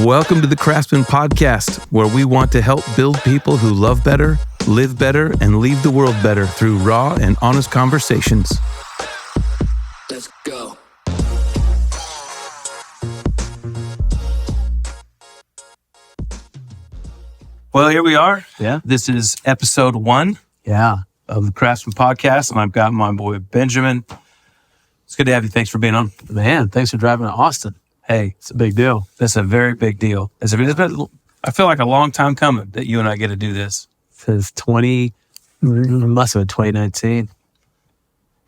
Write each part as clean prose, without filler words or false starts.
Welcome to the Craftsman Podcast, where we want to help build people who love better, live better, and leave the world better through raw and honest conversations. Let's go. Well, here we are. Yeah. This is episode 1 Yeah. of the Craftsman Podcast, and I've got my boy Benjamin. It's good to have you. Thanks for being on. Man, thanks for driving to Austin. Hey, It's a big deal. that's a very big deal. It's been, I feel like a long time coming that you and I get to do this. Since must have been 2019.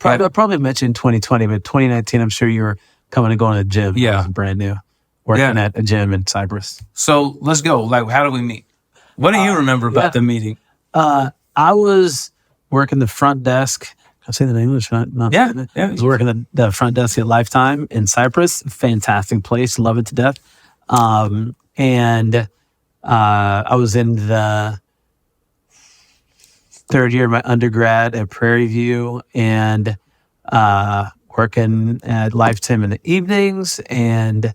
Right. I probably mentioned 2020, but 2019, I'm sure you were coming and going to the gym. Yeah. It was brand new. Working Yeah. at a gym in Cyprus. So let's go. Like, how do we meet? What do you remember about the meeting? I was working the front desk. Can I say that in English? Not Yeah, yeah. I was working the front desk at Lifetime in Cyprus. Fantastic place. Love it to death. And I was in the third year of my undergrad at Prairie View and working at Lifetime in the evenings and,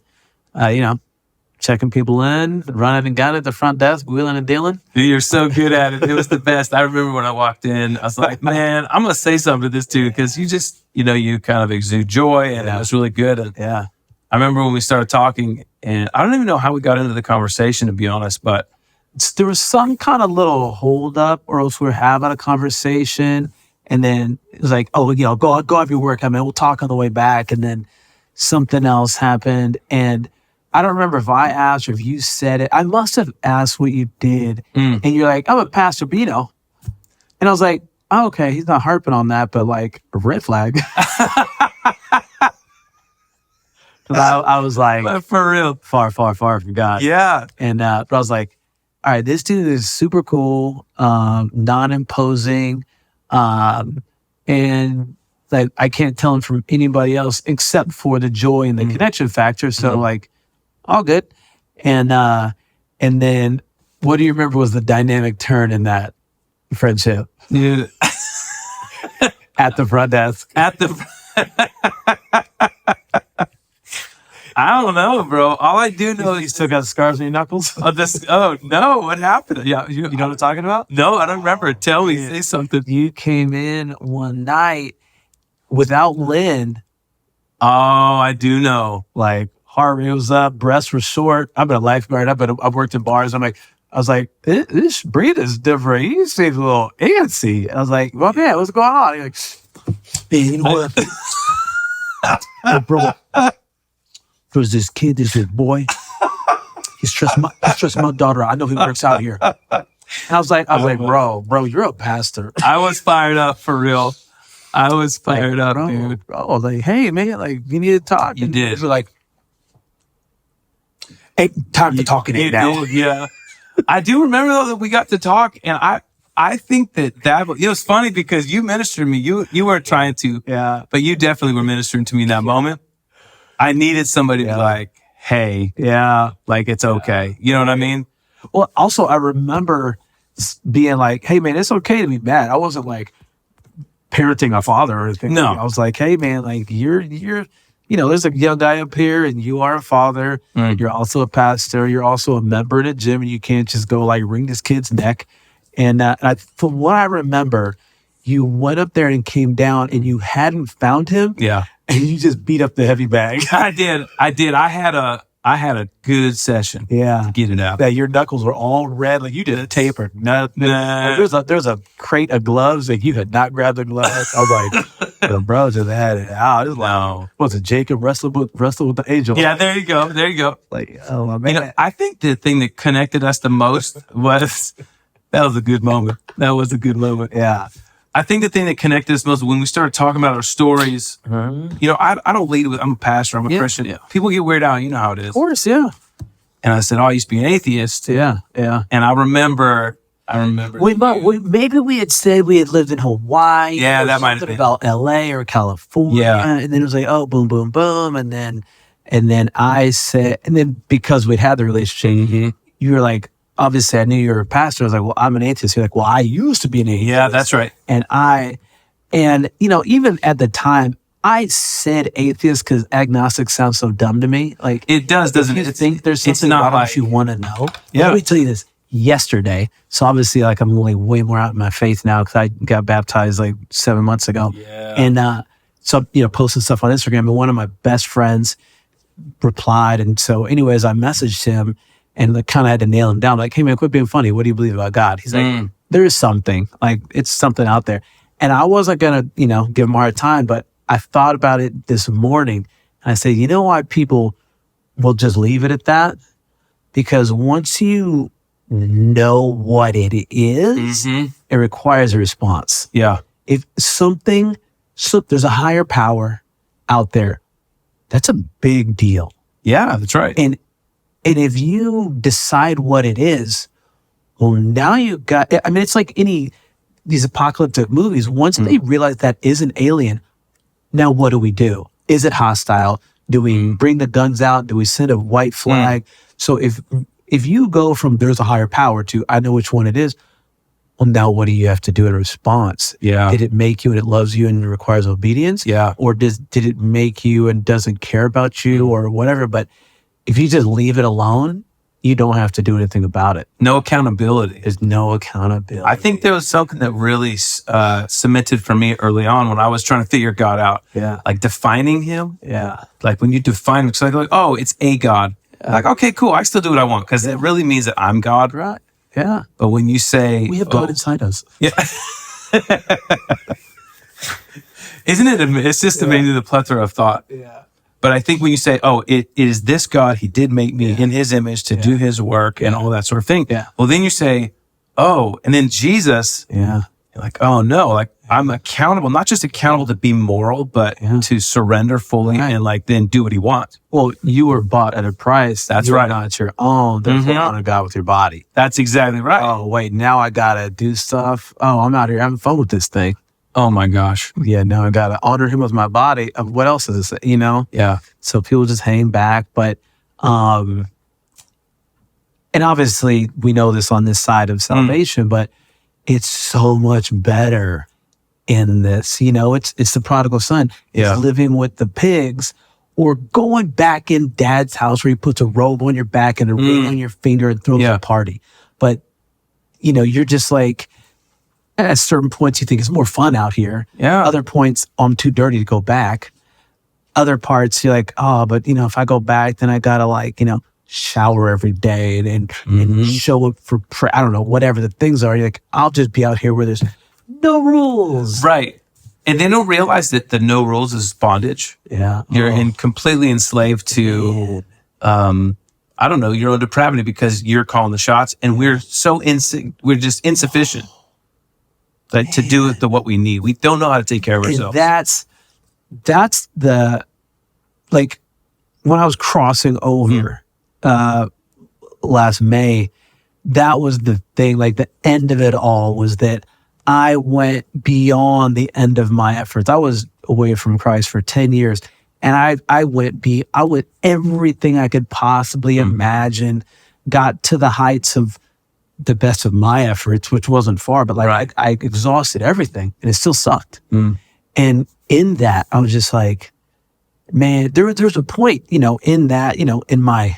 checking people in, running and gunning at the front desk, wheeling and dealing. Dude, you're so good at it. It was the best. I remember when I walked in, I was like, man, I'm going to say something to this dude because you just, you kind of exude joy and it was really good. And Yeah. I remember when we started talking, and I don't even know how we got into the conversation, to be honest, but There was some kind of little hold up or else we were having a conversation. And then it was like, go have your work. We'll talk on the way back. And then something else happened. And I don't remember if I asked or if you said it. I must have asked what you did. And you're like, I'm a Pastor Bino. And I was like, oh, okay, he's not harping on that, but like a red flag. I was like, for real. far from God. Yeah. And but I was like, all right, this dude is super cool, non-imposing, and like I can't tell him from anybody else except for the joy and the connection factor. So like, all good. And then what do you remember was the dynamic turn in that friendship Dude, at the front desk? at the... I don't know, bro. All I do know You is... still got scars on your knuckles? Oh, no. What happened? Yeah, You know what I'm talking about? No, I don't remember. Tell me. Say something. You came in one night without Lynn. Oh, I do know. Like heart rate was up, breasts were short. I've been a lifeguard. I've worked in bars. I was like, this breed is different. He seems a little antsy. I was like, well, man, what's going on? He's like, man, you know what? Oh, bro, there's this kid, this boy. He's trust my daughter. I know he works out here. And I was like, bro, you're a pastor. I was fired up for real. I was fired up, dude. Bro, like, hey, man, like, you need to talk. You And did. You're like, hey, time for talking You it now. did, yeah. I do remember though that we got to talk, and I think that it was funny because you ministered to me. You weren't trying to, Yeah. but you definitely were ministering to me in that moment. I needed somebody to be like, hey, Yeah. like it's okay. You know what I mean? Well, also, I remember being like, hey, man, it's okay to be mad. I wasn't like parenting a father or anything. No. I was like, hey, man, like you're, there's a young guy up here and you are a father. You're also a pastor. You're also a member in a gym and you can't just go like wring this kid's neck. And from what I remember, you went up there and came down and you hadn't found him. Yeah. And you just beat up the heavy bag. I did. I had a good session. Yeah. To get it out. That your knuckles were all red, like you didn't taper. No, Nah. there's a crate of gloves that you had not grabbed the gloves. I was like, the bro just had it out. It was like, No. was it Jacob wrestled with the angel? Yeah, there you go. There you go. Like, oh my man. I think the thing that connected us the most was that was a good moment. That was a good moment. Yeah. I think the thing that connected us most when we started talking about our stories. I don't lead with. I'm a pastor. I'm a Christian. yeah. People get weirded out. You know how it is. Of course, yeah. And I said, "Oh, I used to be an atheist." Yeah. And I remember. Maybe we had said we had lived in Hawaii. Yeah, or that might have something been. about LA or California. Yeah. And then it was like, oh, boom, boom, boom. And then I said, and then because we'd had the relationship, you were like, obviously I knew you were a pastor. I was like, well, I'm an atheist. You're like, well, I used to be an atheist. Yeah, that's right. And even at the time, I said atheist because agnostic sounds so dumb to me. Like It does, doesn't if it? you think there's It's something not about like- it you want to know. Yeah. Let me tell you this. Yesterday, so obviously, like I'm like way more out in my faith now because I got baptized like 7 months ago. Yeah. And so posting stuff on Instagram, and one of my best friends replied, and so anyways, I messaged him and like kind of had to nail him down. Like, hey man, quit being funny. What do you believe about God? He's like, there is something. Like it's something out there. And I wasn't gonna give him a hard time, but I thought about it this morning, and I said, you know why people will just leave it at that? Because once you know what it is, it requires a response. Yeah. If there's a higher power out there, that's a big deal. Yeah, that's right. And if you decide what it is, well, now you got, I mean, it's like these apocalyptic movies. Once they realize that is an alien, now what do we do? Is it hostile? Do we bring the guns out? Do we send a white flag? So if you go from there's a higher power to I know which one it is, well, now what do you have to do in response? Yeah. Did it make you and it loves you and it requires obedience? Yeah. Or did it make you and doesn't care about you or whatever? But if you just leave it alone, you don't have to do anything about it. No accountability. There's no accountability. I think there was something that really cemented for me early on when I was trying to figure God out. Yeah. Like defining him. Yeah. Like when you define him, it's like, oh, it's a God. Like, okay, cool. I still do what I want because it really means that I'm God. Right. Yeah. But when you say, We have God inside us. yeah. Isn't it? It's just amazing the plethora of thought. Yeah. But I think when you say, oh, it is this God, he did make me in his image to do his work and all that sort of thing. Yeah. Well, then you say, oh, and then Jesus, Yeah. you're like, oh no, like I'm accountable, not just accountable to be moral, but to surrender fully and like then do what he wants. Well, you were bought at a price. That's You right. are not your own. Therefore, honor God with your body. That's exactly right. Oh, wait, now I gotta do stuff. Oh, I'm out here having fun with this thing. Oh my gosh. Yeah, now I gotta honor him with my body. What else is this? Yeah. So people just hang back, but and obviously we know this on this side of salvation, but it's so much better in this. It's the prodigal son. Yeah. It's living with the pigs or going back in dad's house where he puts a robe on your back and a ring on your finger and throws a party. But you're just like at certain points you think it's more fun out here. Yeah. Other points I'm too dirty to go back. Other parts you're like, oh, but if I go back, then I gotta shower every day and show up for I don't know, whatever the things are. You're like, I'll just be out here where there's no rules. Right. And they don't realize that the no rules is bondage. Yeah. You're completely enslaved to, I don't know, your own depravity because you're calling the shots and we're so we're just insufficient to do what we need. We don't know how to take care of And ourselves. that's the, like when I was crossing over last May, that was the thing, like the end of it all was that I went beyond the end of my efforts. I was away from Christ for 10 years and I went everything I could possibly imagine, got to the heights of the best of my efforts, which wasn't far, but like I exhausted everything and it still sucked. And in that, I was just like, man, there was a point, in that, in my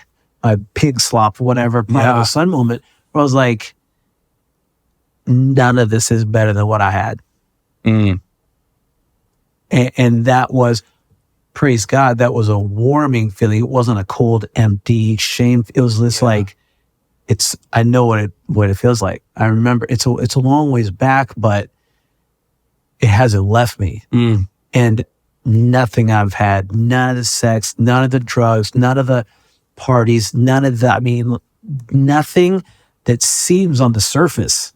pig slop, whatever, prodigal son moment, where I was like, none of this is better than what I had. And that was, praise God, that was a warming feeling. It wasn't a cold, empty shame. It was this like, I know what it feels like. I remember it's a long ways back, but it hasn't left me. And nothing I've had, none of the sex, none of the drugs, none of the parties, none of that. I mean, nothing that seems on the surface.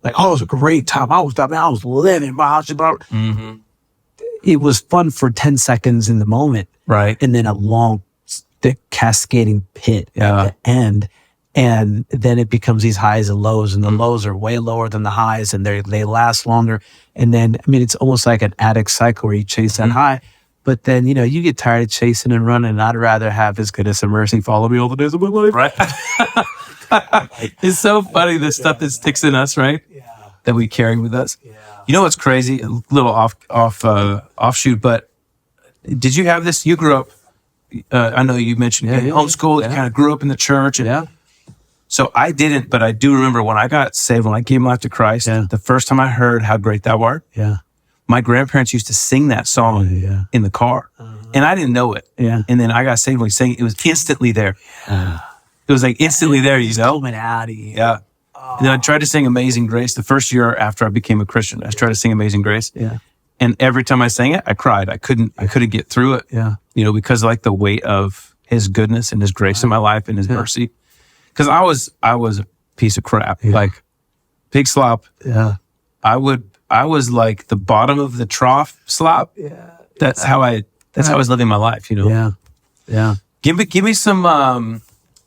Like, oh, it was a great time. I was living. It was fun for 10 seconds in the moment. Right. And then a long, thick, cascading pit at the end. And then it becomes these highs and lows, and the lows are way lower than the highs, and they last longer. And then, I mean, it's almost like an addict cycle where you chase that high, but then, you get tired of chasing and running, and I'd rather have His goodness and mercy follow me all the days of my life. Right. It's so funny, the stuff that sticks in us, right? Yeah. That we carry with us. Yeah. You know what's crazy? A little offshoot, but did you have this? You grew up, I know you mentioned homeschooled, you kind of grew up in the church. And so I didn't, but I do remember when I got saved, when I gave my life to Christ, the first time I heard How Great Thou Art, my grandparents used to sing that song in the car. And I didn't know it. And then I got saved when we sang it. It was instantly there. It was like instantly there, you know? Coming out of you. Yeah. And then I tried to sing Amazing Grace the first year after I became a Christian. I tried to sing Amazing Grace. And every time I sang it, I cried. I couldn't get through it. You know, because of like the weight of his goodness and his grace in my life and his mercy. Because I was a piece of crap. Like pig slop. I was like the bottom of the trough slop. That's how I was living my life, you know. Give me some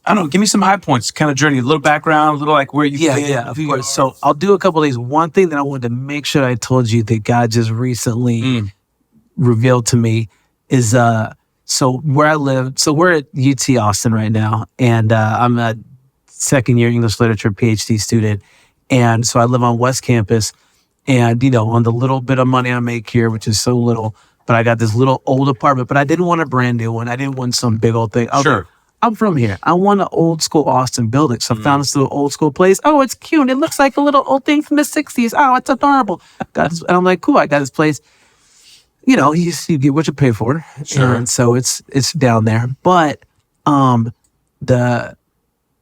I don't know, give me some high points, kind of journey, a little background, a little like where you've been. Of course. So I'll do a couple of these. One thing that I wanted to make sure I told you that God just recently revealed to me is so where I live. So we're at UT Austin right now, and I'm a second year English literature PhD student, and so I live on West Campus, and you know, on the little bit of money I make here, which is so little, but I got this little old apartment, but I didn't want a brand new one. I didn't want some big old thing. Sure. I'm from here. I want an old school Austin building. So I found this little old school place. Oh, it's cute. It looks like a little old thing from the 60s. Oh, it's adorable. And I'm like, cool, I got this place. You know, you get what you pay for. Sure. And so it's down there. But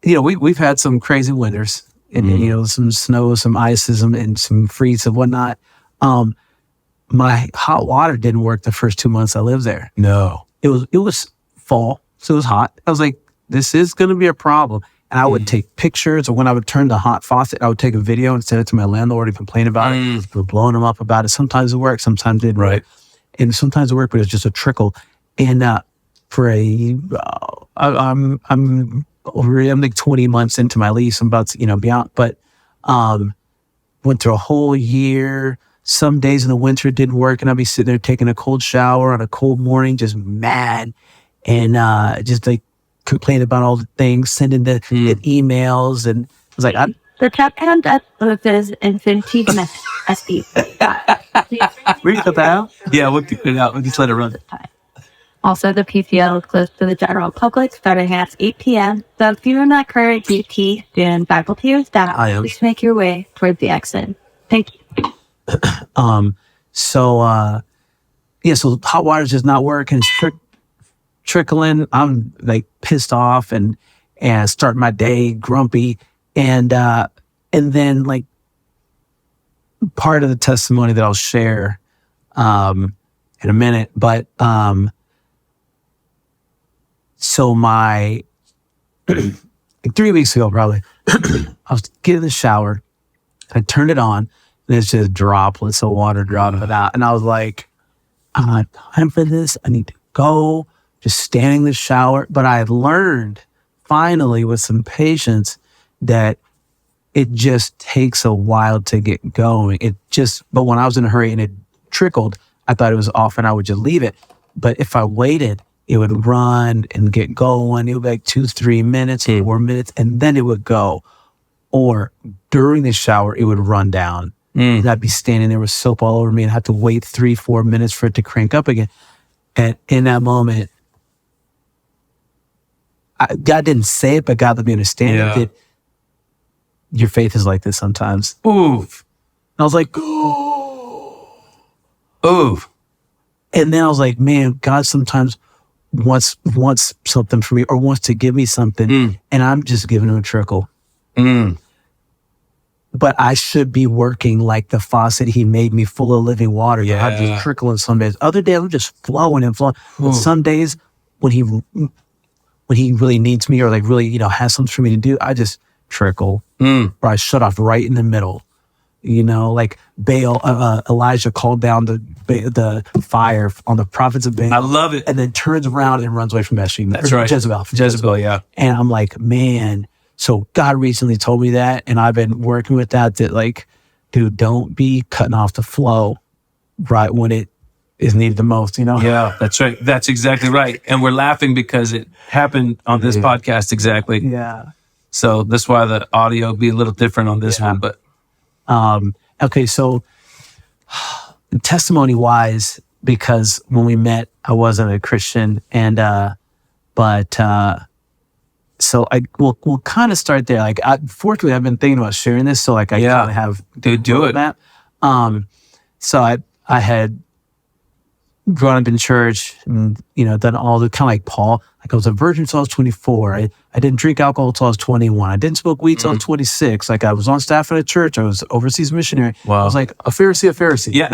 we've had some crazy winters and you know, some snow, some ices and some freeze and whatnot. My hot water didn't work the first 2 months I lived there. No. It was fall. So it was hot. I was like, this is going to be a problem. And I would take pictures, or when I would turn the hot faucet, I would take a video and send it to my landlord and complain about it. We were blowing him up about it. Sometimes it worked, sometimes it didn't. Right. And sometimes it worked, but it was just a trickle. And I'm like 20 months into my lease. I'm about to, you know, be out. But went through a whole year. Some days in the winter it didn't work, and I'd be sitting there taking a cold shower on a cold morning, just mad. And just like complaining about all the things, sending the emails, and I was like, The captain does closes in 15 minutes. SP. we cut that out? Yeah, we'll get it out. We'll just let it run. Also, the PCL is closed to the general public starting at 8 p.m. So if you're not current UT student, faculty, or staff, please make your way towards the exit. Thank you. So hot water's just not working. It's trickling. I'm like pissed off and start my day grumpy. And then like part of the testimony that I'll share in a minute, but so my like 3 weeks ago probably, I was getting in the shower, I turned it on, and it's just droplets of water dropping out. And I was like, I'm not time for this. I need to go. Just standing in the shower. But I learned finally with some patience that it just takes a while to get going. But when I was in a hurry and it trickled, I thought it was off and I would just leave it. But if I waited, it would run and get going. It would be like 2-3 minutes, 4 minutes, and then it would go. Or during the shower, it would run down. And I'd be standing there with soap all over me and have to wait 3-4 minutes for it to crank up again. And in that moment, God didn't say it, but God let me understand that your faith is like this sometimes. Oof. And I was like, oof. And then I was like, man, God sometimes wants something for me or wants to give me something, and I'm just giving him a trickle. But I should be working like the faucet he made me, full of living water. Yeah. I'm just trickling some days. Other days, I'm just flowing and flowing. But some days, when he really needs me or like really, you know, has something for me to do, I just trickle. Or I shut off right in the middle. You know, like Elijah called down the fire on the prophets of Baal. I love it. And then turns around and runs away from Bathsheba. That's right. Jezebel, yeah. And I'm like, man. So God recently told me that, and I've been working with that like, dude, don't be cutting off the flow right when it is needed the most, you know? Yeah, that's right. That's exactly right. And we're laughing because it happened on this podcast exactly. Yeah. So that's why the audio will be a little different on this one. But okay, so testimony-wise, because when we met I wasn't a Christian, and so we'll kind of start there. Like, fortunately, I've been thinking about sharing this, so like I kind of have do it. roadmap. So I had grown up in church, and done all the kind of like Paul. Like, I was a virgin until I was 24. I didn't drink alcohol until I was 21. I didn't smoke weed until I was 26. Like, I was on staff at a church. I was overseas missionary. Wow. I was like a Pharisee. Yeah.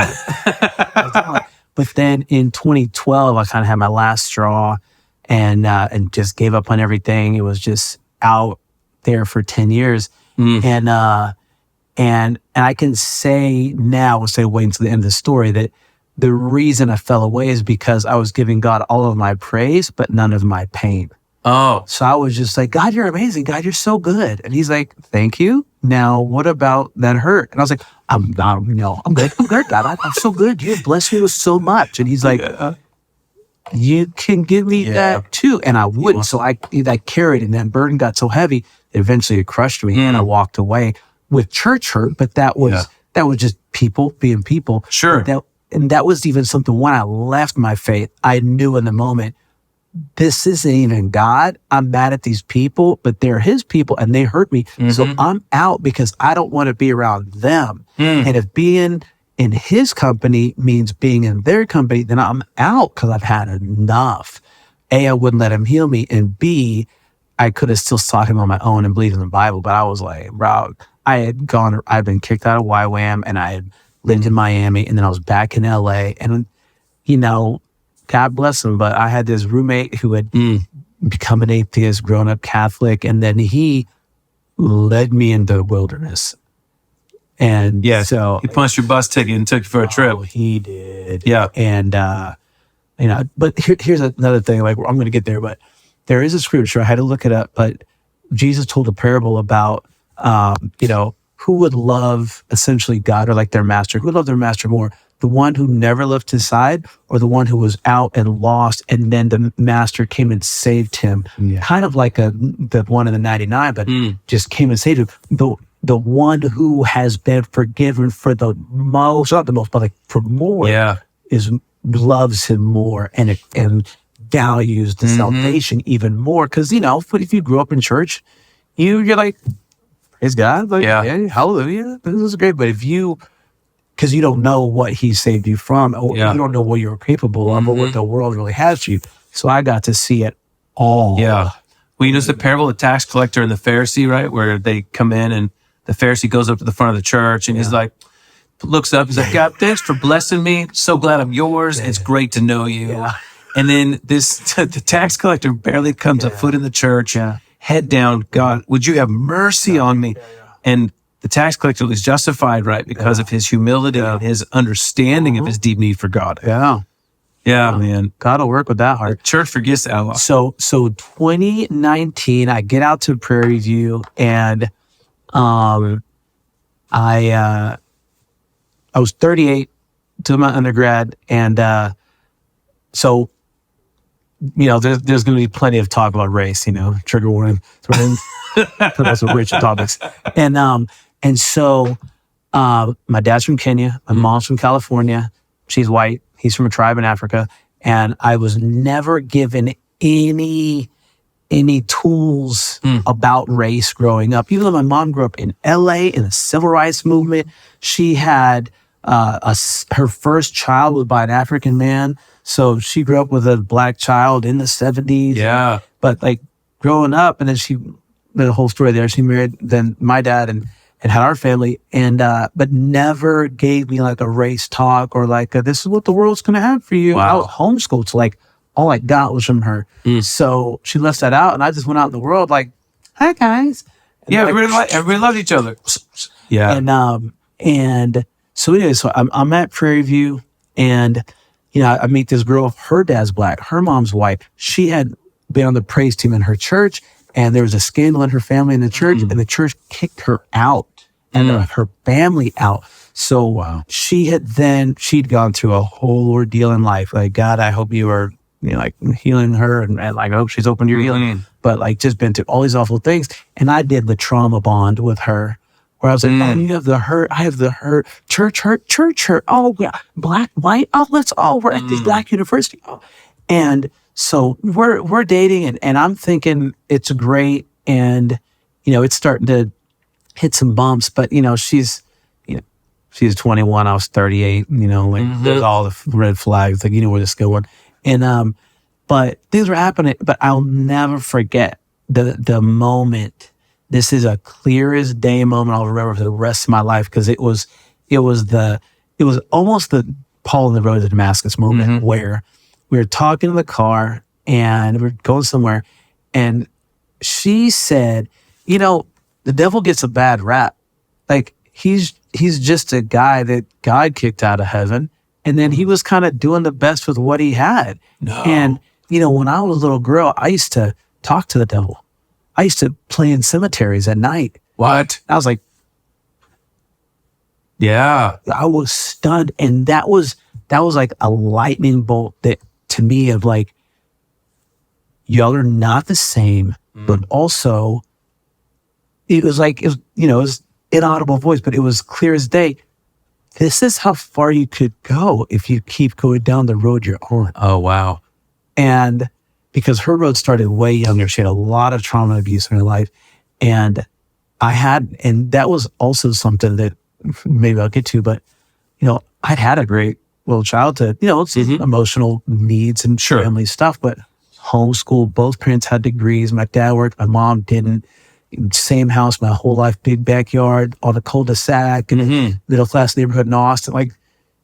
But then in 2012, I kind of had my last straw, and just gave up on everything. It was just out there for 10 years. And I can say now, instead of waiting to the end of the story, that the reason I fell away is because I was giving God all of my praise, but none of my pain. Oh, So I was just like, God, you're amazing. God, you're so good. And he's like, thank you. Now, what about that hurt? And I was like, I'm good. I'm good, God. I'm so good. You blessed me with so much. And he's like, you can give me that too. And I wouldn't. So I carried it, and that burden got so heavy that eventually it crushed me, and I walked away with church hurt. But that was just people being people. Sure. And that was even something when I left my faith, I knew in the moment, this isn't even God. I'm mad at these people, but they're his people and they hurt me. So I'm out because I don't want to be around them. And if being in his company means being in their company, then I'm out because I've had enough. A, I wouldn't let him heal me. And B, I could have still sought him on my own and believed in the Bible. But I was like, bro, I'd been kicked out of YWAM, and I had lived in Miami, and then I was back in LA. And, God bless him, but I had this roommate who had become an atheist, grown up Catholic, and then he led me into the wilderness. And so he punched your bus ticket and took you for a trip. Oh, he did. Yeah. And, but here's another thing, like, I'm going to get there, but there is a scripture, I had to look it up, but Jesus told a parable about, who would love essentially God or like their master, who would love their master more, the one who never left his side or the one who was out and lost, and then the master came and saved him. Kind of like the one in the 99, but just came and saved him. The one who has been forgiven for the most, not the most, but like for more, loves him more and values the salvation even more. Because if you grew up in church, you're like, praise God, like, hallelujah, this is great. But because you don't know what he saved you from, or you don't know what you're capable of, or what the world really has for you. So I got to see it all. Yeah. Well, it's the parable of the tax collector and the Pharisee, right? Where they come in and the Pharisee goes up to the front of the church and he's like, looks up, he's like, God, thanks for blessing me. So glad I'm yours. It's great to know you. Yeah. And then the tax collector barely comes a foot in the church, head down, God, would you have mercy on me? And the tax collector was justified, right? Because of his humility and his understanding of his deep need for God. Yeah. Yeah, man. God will work with that heart. The church forgets that a lot. So 2019, I get out to Prairie View, and I was 38 to my undergrad, and so there's going to be plenty of talk about race. Trigger warning. That's some rich topics, and so my dad's from Kenya, my mom's from California. She's white. He's from a tribe in Africa, and I was never given any tools about race growing up. Even though my mom grew up in LA in the civil rights movement, she had her first child was by an African man. So she grew up with a black child in the 70s. Yeah. But like growing up, and then the whole story there, she married then my dad and had our family, and but never gave me like a race talk or like this is what the world's gonna have for you. Wow. I was homeschooled, so like all I got was from her. So she left that out, and I just went out in the world like, hi guys. And everybody loved each other. Yeah. And so anyway, so I'm at Prairie View, and I meet this girl. Her dad's black, her mom's white. She had been on the praise team in her church, and there was a scandal in her family in the church, and the church kicked her out and her family out. So she'd gone through a whole ordeal in life. Like, God, I hope you are like healing her, and like I hope she's open to your healing. But like just been through all these awful things, and I did the trauma bond with her where I was like, oh, you have the hurt, I have the hurt, church hurt, church hurt. Oh yeah, black, white. Oh, let's all we're at this black university. Oh. And so we're dating, and I'm thinking it's great, and it's starting to hit some bumps, but she's 21, I was 38, there's all the red flags, like where this is going. And but things were happening, but I'll never forget the moment. This is a clear as day moment I'll remember for the rest of my life, because it was almost the Paul on the road to Damascus moment, where we were talking in the car and we are going somewhere, and she said, the devil gets a bad rap. Like he's just a guy that God kicked out of heaven, and then he was kind of doing the best with what he had. No. And when I was a little girl, I used to talk to the devil. I used to play in cemeteries at night. What? I was like, yeah, I was stunned, and that was like a lightning bolt that to me of like, y'all are not the same, but also it was like it was inaudible voice, but it was clear as day. This is how far you could go if you keep going down the road you're on. Oh, wow. And because her road started way younger, she had a lot of trauma and abuse in her life. And that was also something that maybe I'll get to, but, I'd had a great little childhood, it's emotional needs and family stuff, but homeschool, both parents had degrees. My dad worked, my mom didn't. Same house my whole life, big backyard on a cul-de-sac in a middle class neighborhood in Austin. Like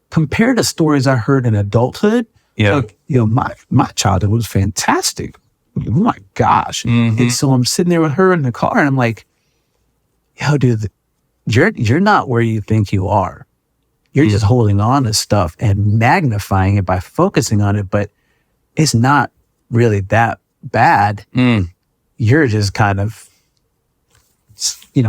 compared to stories I heard in adulthood, my childhood was fantastic. Oh my gosh. And so I'm sitting there with her in the car, and I'm like, yo, dude, you're not where you think you are. You're just holding on to stuff and magnifying it by focusing on it, but it's not really that bad. You're just kind of in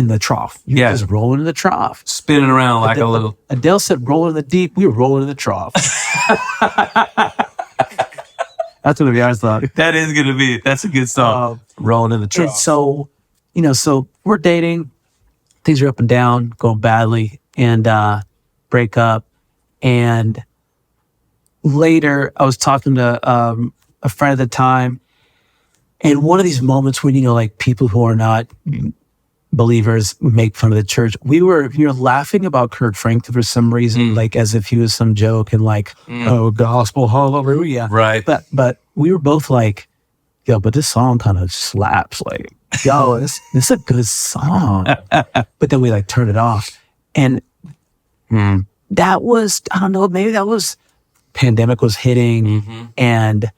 the trough. You're just rolling in the trough. Spinning around like a little. Adele said, rolling in the deep. We were rolling in the trough. That's what the ours thought. That is going to be, that's a good song. Rolling in the trough. And so, so we're dating. Things are up and down, going badly, and break up. And later, I was talking to a friend at the time, and one of these moments when, like people who are not believers make fun of the church. We were laughing about Kirk Franklin for some reason, like as if he was some joke, and like, oh, gospel, hallelujah. Right. But we were both like, yo, but this song kind of slaps. Like, yo, this is a good song. But then we like turned it off. And that was, I don't know, maybe that was, pandemic was hitting, and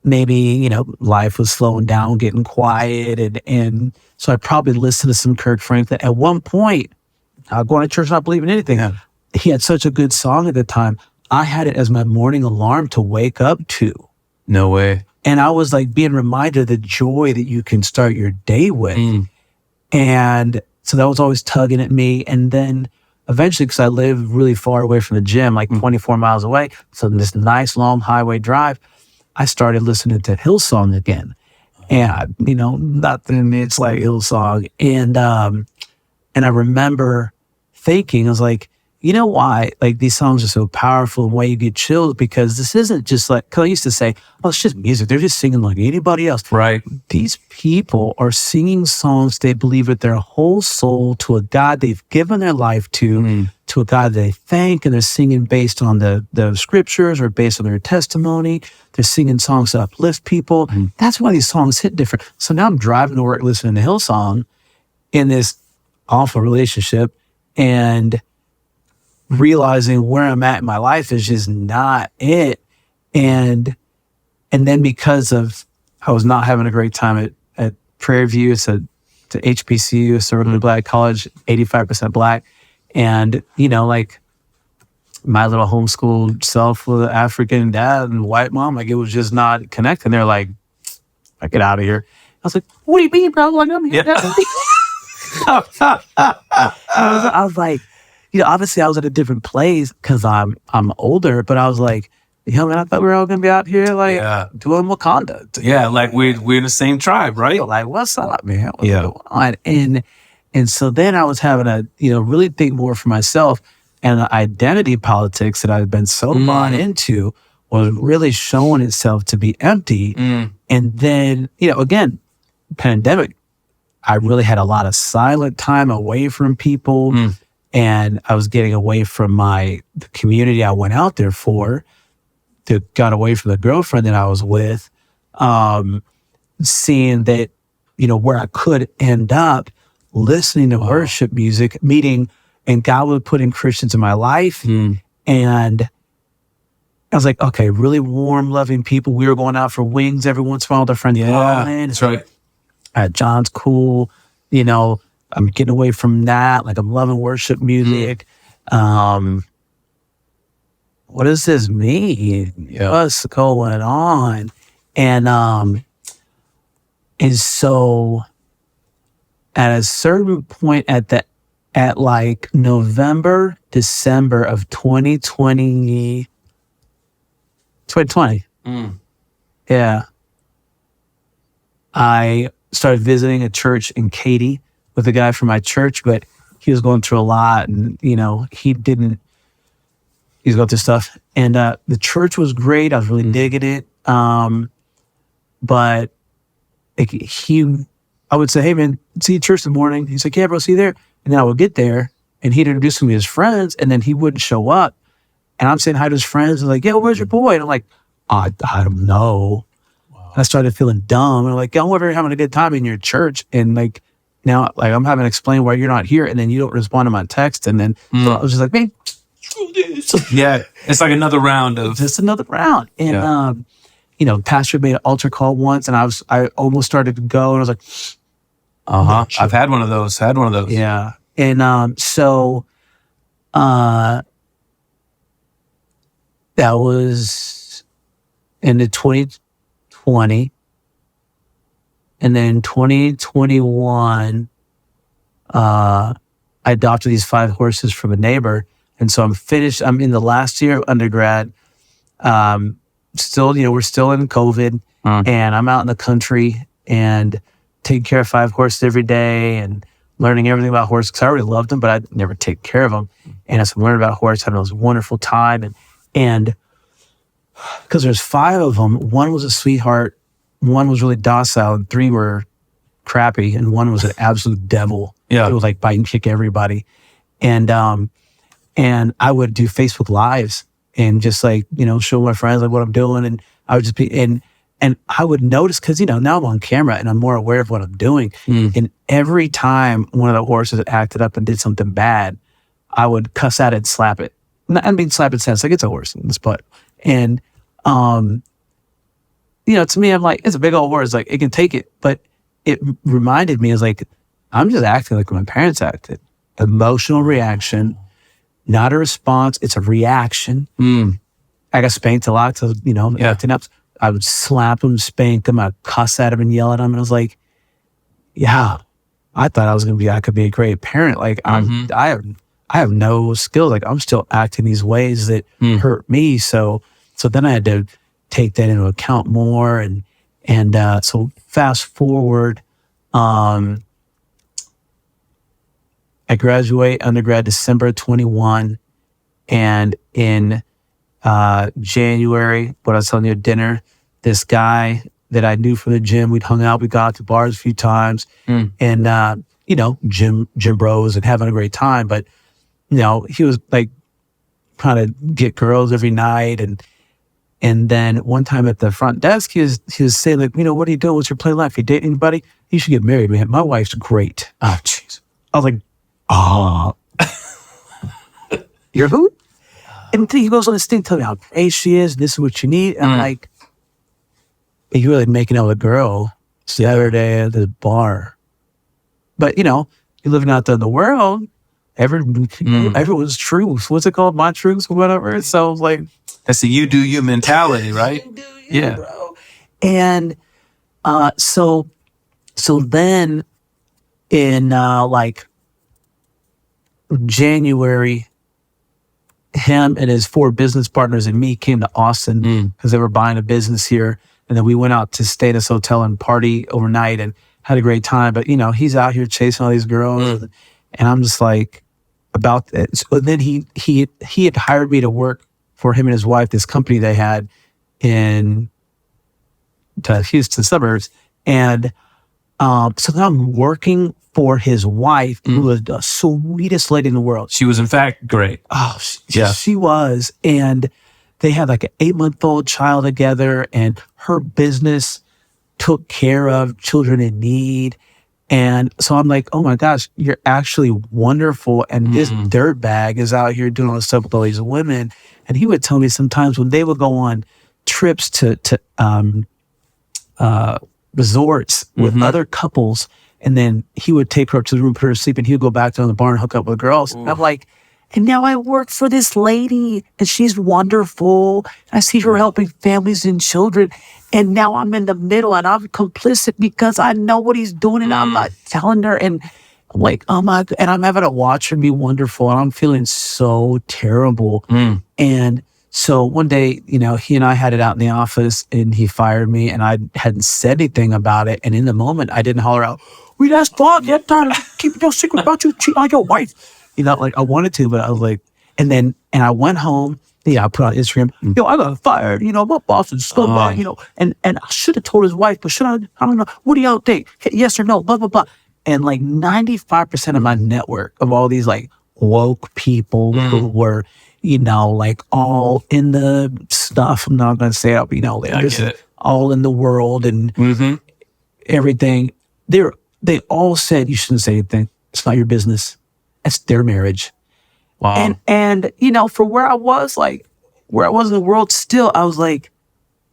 maybe, life was slowing down, getting quiet. And so I probably listened to some Kirk Franklin. At one point, going to church, not believing anything. Yeah. He had such a good song at the time. I had it as my morning alarm to wake up to. No way. And I was like being reminded of the joy that you can start your day with. And so that was always tugging at me. And then eventually, because I live really far away from the gym, like 24 miles away, so this nice long highway drive, I started listening to Hillsong again. And, nothing, it's like Hillsong. And I remember thinking, I was like, you know why like these songs are so powerful and why you get chills? Because this isn't just like, cause I used to say, oh, it's just music. They're just singing like anybody else. Right. These people are singing songs they believe with their whole soul to a God they've given their life to a God they thank, and they're singing based on the scriptures or based on their testimony. They're singing songs to uplift people. That's why these songs hit different. So now I'm driving to work listening to Hillsong in this awful relationship, and realizing where I'm at in my life is just not it. And then because of, I was not having a great time at Prairie View, it's to HBCU, a suburban black college, 85% black. And, like my little homeschooled self with an African dad and white mom, like it was just not connecting. They're like, I get out of here. I was like, what do you mean, bro? Like, I'm here. I was like, obviously I was at a different place because I'm older, but I was like, man, I thought we were all gonna be out here like doing Wakanda. Yeah, like we're in the same tribe, right? Like, what's up, man? What's going on? And And so then I was having to, really think more for myself. And the identity politics that I've been so bought into was really showing itself to be empty. And then, again, pandemic, I really had a lot of silent time away from people. And I was getting away from the community I went out there for, got away from the girlfriend that I was with, seeing that, where I could end up listening to worship music, meeting, and God would put in Christians in my life. And I was like, okay, really warm, loving people. We were going out for wings every once in a while with our friend Colin. That's right. John's cool. I'm getting away from that. Like, I'm loving worship music. What does this mean? What's going on? And so at a certain point at like November, December of 2020, yeah, I started visiting a church in Katy with a guy from my church, but he was going through a lot, and he was going through stuff. And the church was great. I was really digging it. But I would say, hey man, see you at church in the morning. He's like, yeah, bro, see you there. And then I would get there, and he'd introduce me to his friends, and then he wouldn't show up. And I'm saying hi to his friends, and like, yeah, where's your boy? And I'm like, I don't know. Wow. I started feeling dumb. And I'm like, I'm over here having a good time in your church, and like now, like I'm having to explain why you're not here, and then you don't respond to my text, and then so I was just like, man, screw this. Yeah, it's like another round of just another round. And pastor made an altar call once, and I almost started to go, and I was like, I've had one of those. Yeah. And so that was in the 2020. And then in 2021, I adopted these 5 horses from a neighbor. And so I'm finished. I'm in the last year of undergrad. Still, we're still in COVID, and I'm out in the country and taking care of 5 horses every day and learning everything about horses, because I already loved them, but I'd never take care of them. And as I'm learning about horses, having this wonderful time. And because there's 5 of them, 1 was a sweetheart, 1 was really docile, and 3 were crappy, and 1 was an absolute devil. Yeah. It would like bite and kick everybody. And I would do Facebook Lives and just like, show my friends like what I'm doing. And I would just be, and I would notice, because, now I'm on camera and I'm more aware of what I'm doing. And every time one of the horses acted up and did something bad, I would cuss at it and slap it. I mean, slap it sense, like it's a horse in this butt. And, to me, I'm like, it's a big old horse, like it can take it. But it reminded me, is like, I'm just acting like my parents acted. Emotional reaction, not a response. It's a reaction. I got spanked a lot. So, acting up. I would slap him, spank him. I'd cuss at him and yell at him. And I was like, yeah, I thought I could be a great parent. Like I have no skills. Like I'm still acting these ways that hurt me. So then I had to take that into account more. And so fast forward, I graduate undergrad December 21, and in January, what I was telling you at dinner, this guy that I knew from the gym, we'd hung out, we got out to bars a few times, and gym bros and having a great time. But he was like trying to get girls every night, and then one time at the front desk, he was saying like, what are you doing? What's your plan in life? You date anybody? You should get married, man. My wife's great. Oh, jeez. I was like, you're who? And he goes on this thing, telling me how great she is. This is what you need. And I'm like, you really making out with a girl the other day at the bar. But, you're living out there in the world. Everyone's truth. What's it called? My truth or whatever. So like, that's the you do you mentality, right? Yeah. Bro. And so then in like January, him and his 4 business partners and me came to Austin because they were buying a business here. And then we went out to stay at this hotel and party overnight and had a great time. But, he's out here chasing all these girls. And I'm just like, about it. So then he had hired me to work for him and his wife, this company they had in the Houston suburbs. And so now I'm working for his wife, who was the sweetest lady in the world. She was, in fact, great. Oh, she was. And they had like an 8-month-old child together, and her business took care of children in need. And so I'm like, oh my gosh, you're actually wonderful. And this dirtbag is out here doing all this stuff with all these women. And he would tell me sometimes when they would go on trips to resorts with other couples, and then he would take her up to the room, put her to sleep, and he would go back down the bar and hook up with girls. And I'm like, and now I work for this lady, and she's wonderful. I see her helping families and children. And now I'm in the middle, and I'm complicit because I know what he's doing, and I'm not telling her. And I'm like, oh my, and I'm having to watch her be wonderful, and I'm feeling so terrible. And so one day, he and I had it out in the office, and he fired me, and I hadn't said anything about it. And in the moment, I didn't holler out, "We just thought you're trying to keep your secret about you cheating on your wife." Like I wanted to, but I was like, and I went home. I put on Instagram, I got fired. My boss is scumbag, and I should have told his wife, but should I don't know. What do y'all think? Yes or no? Blah, blah, blah. And like 95% of my network of all these like woke people who were, like all in the stuff. I'm not going to say it, this is all in the world and everything. They all said, you shouldn't say anything. It's not your business. It's their marriage. Wow. And for where I was in the world still, I was like,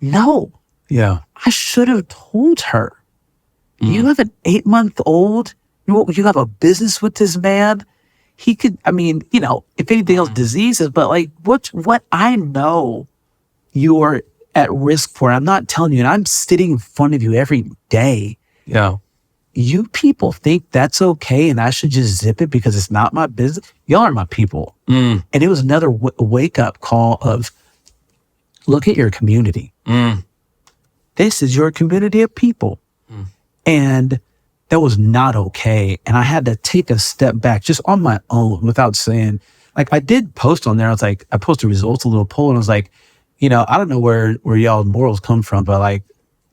no. Yeah. I should have told her. You have an 8-month-old. You have a business with this man. He could, if anything else, diseases, but like what I know you are at risk for, I'm not telling you, and I'm sitting in front of you every day. Yeah. You people think that's okay and I should just zip it because it's not my business. Y'all are my people. And it was another wake-up call of, look at your community. This is your community of people. And that was not okay. And I had to take a step back just on my own without saying, like I did post on there. I was like, I posted results, a little poll, and I was like, I don't know where y'all's morals come from, but like,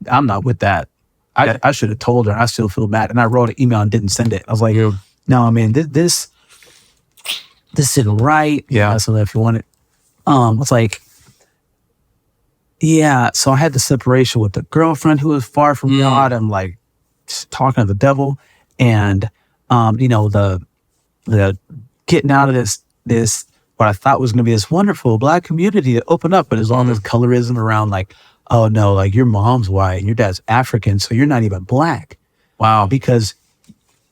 I'm not with that. I should have told her. I still feel bad. And I wrote an email and didn't send it. I was like, no, this isn't right. Yeah. So if you want it, it's like, yeah. So I had the separation with the girlfriend who was far from God. I'm like talking to the devil, and the getting out of this what I thought was going to be this wonderful Black community to open up, but as long as colorism around like, oh no, like your mom's white and your dad's African, so you're not even Black. Wow. Because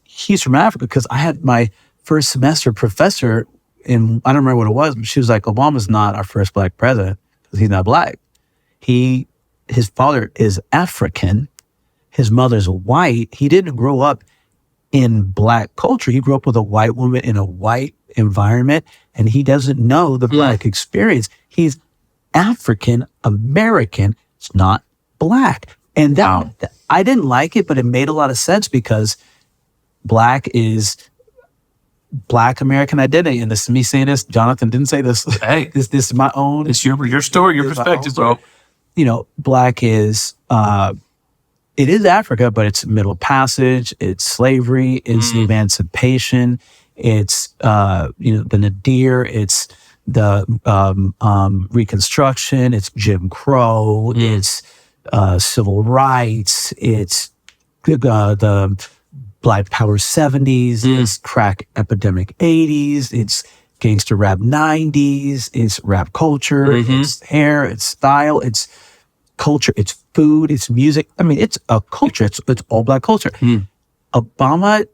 he's from Africa. Because I had my first semester professor, and I don't remember what it was, but she was like, Obama's not our first Black president because he's not Black. His father is African. His mother's white. He didn't grow up in Black culture. He grew up with a white woman in a white environment, and he doesn't know the Black experience. He's African American. It's not Black. And that I didn't like it, but it made a lot of sense because Black is Black American identity. And this is me saying this. Jonathan didn't say this. Hey, this is my own. It's your story, your perspective, bro. Black is it is Africa, but it's Middle Passage, it's slavery, it's emancipation, it's the Nadir, it's the Reconstruction, it's Jim Crow, it's civil rights, it's the Black Power 70s, it's crack epidemic 80s, it's gangster rap 90s, it's rap culture, it's hair, it's style, it's culture, it's food, it's music. I mean, it's a culture. It's all Black culture. Obama,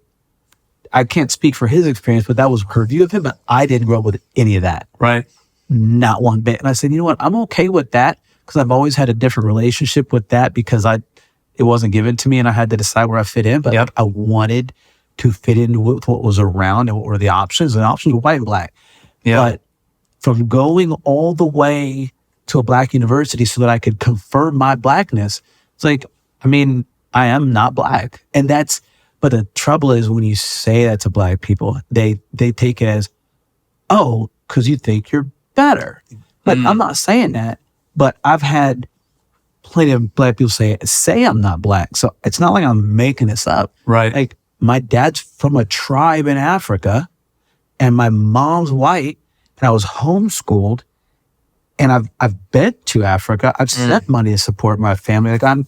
I can't speak for his experience, but that was her view of him. But I didn't grow up with any of that. Right. Not one bit. And I said, you know what? I'm okay with that because I've always had a different relationship with that because it wasn't given to me and I had to decide where I fit in. But I wanted to fit in with what was around and what were the options. And the options were white and Black. Yeah. But from going all the way to a Black university so that I could confirm my Blackness, it's like, I I am not black. And but the trouble is when you say that to black people, they take it as, oh, because you think you're better. But I'm not saying that. But I've had plenty of black people say I'm not black. So it's not like I'm making this up. Right. Like my dad's from a tribe in Africa and my mom's white and I was homeschooled and I've been to Africa. I've sent money to support my family. Like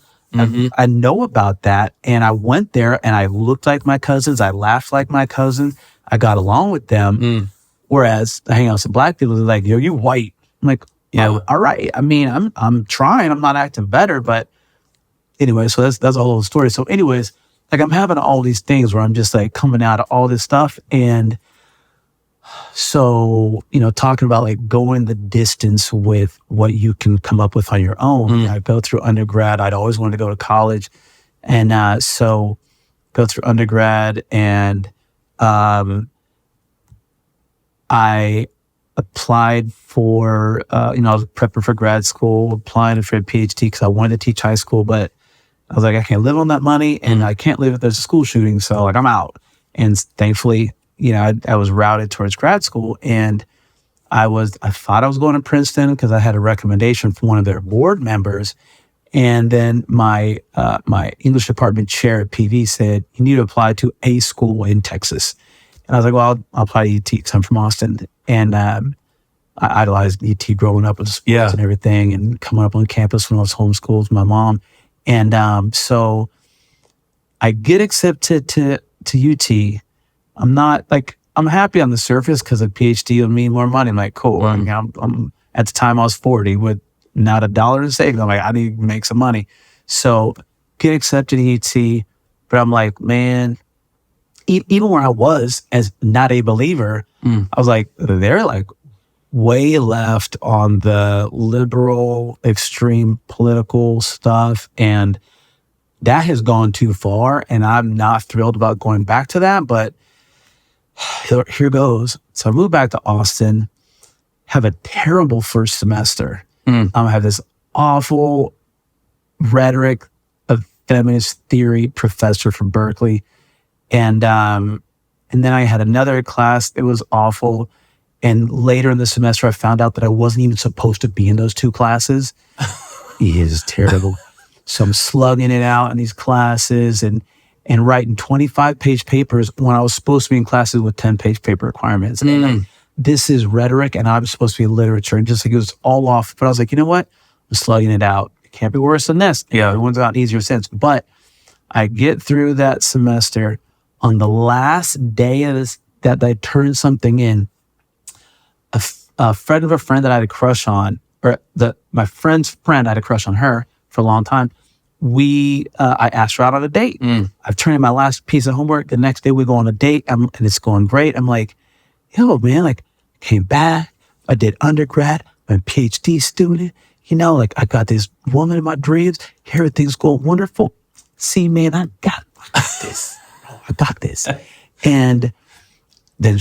I know about that. And I went there and I looked like my cousins. I laughed like my cousins. I got along with them. Whereas I hang out with some black people, they're like, yo, you white. I'm like, yeah, all right. I mean, I'm trying. I'm not acting better, but anyway. So that's a whole story. So, anyways, like I'm having all these things where I'm just like coming out of all this stuff, and so talking about like going the distance with what you can come up with on your own. I go through undergrad. I'd always wanted to go to college, and so go through undergrad, and I applied for, I was prepping for grad school, applying for a PhD because I wanted to teach high school, but I was like, I can't live on that money and I can't live if there's a school shooting. So like, I'm out. And thankfully, I was routed towards grad school, and I thought I was going to Princeton because I had a recommendation from one of their board members. And then my English department chair at PV said, you need to apply to a school in Texas. And I was like, well, I'll apply to UT because I'm from Austin. And I idolized UT growing up with sports and everything and coming up on campus when I was homeschooled with my mom. And so I get accepted to UT. I'm not like, I'm happy on the surface because a PhD would mean more money. I'm like, cool. I mean, I'm at the time I was 40 with not $1 in savings. I'm like, I need to make some money. So get accepted to UT. But I'm like, man, even where I was as not a believer, I was like, they're like way left on the liberal, extreme political stuff. And that has gone too far. And I'm not thrilled about going back to that. But here goes. So I moved back to Austin, have a terrible first semester. I have this awful rhetoric of feminist theory professor from Berkeley. And then I had another class that was awful. And later in the semester, I found out that I wasn't even supposed to be in those two classes. It is terrible. So I'm slugging it out in these classes and writing 25-page papers when I was supposed to be in classes with 10-page paper requirements. And like, this is rhetoric, and I'm supposed to be literature. And just like it was all off. But I was like, you know what? I'm slugging it out. It can't be worse than this. Yeah, everyone's gotten easier since. But I get through that semester. On the last day of this, that I turned something in, a friend of a friend that I had a crush on, or my friend's friend, I had a crush on her for a long time. I asked her out on a date. I've turned in my last piece of homework. The next day we go on a date, and it's going great. I'm like, yo, man, like, came back. I did undergrad. I'm a PhD student. Like, I got this woman in my dreams. Everything's going wonderful. See, man, I got this. I got this. And then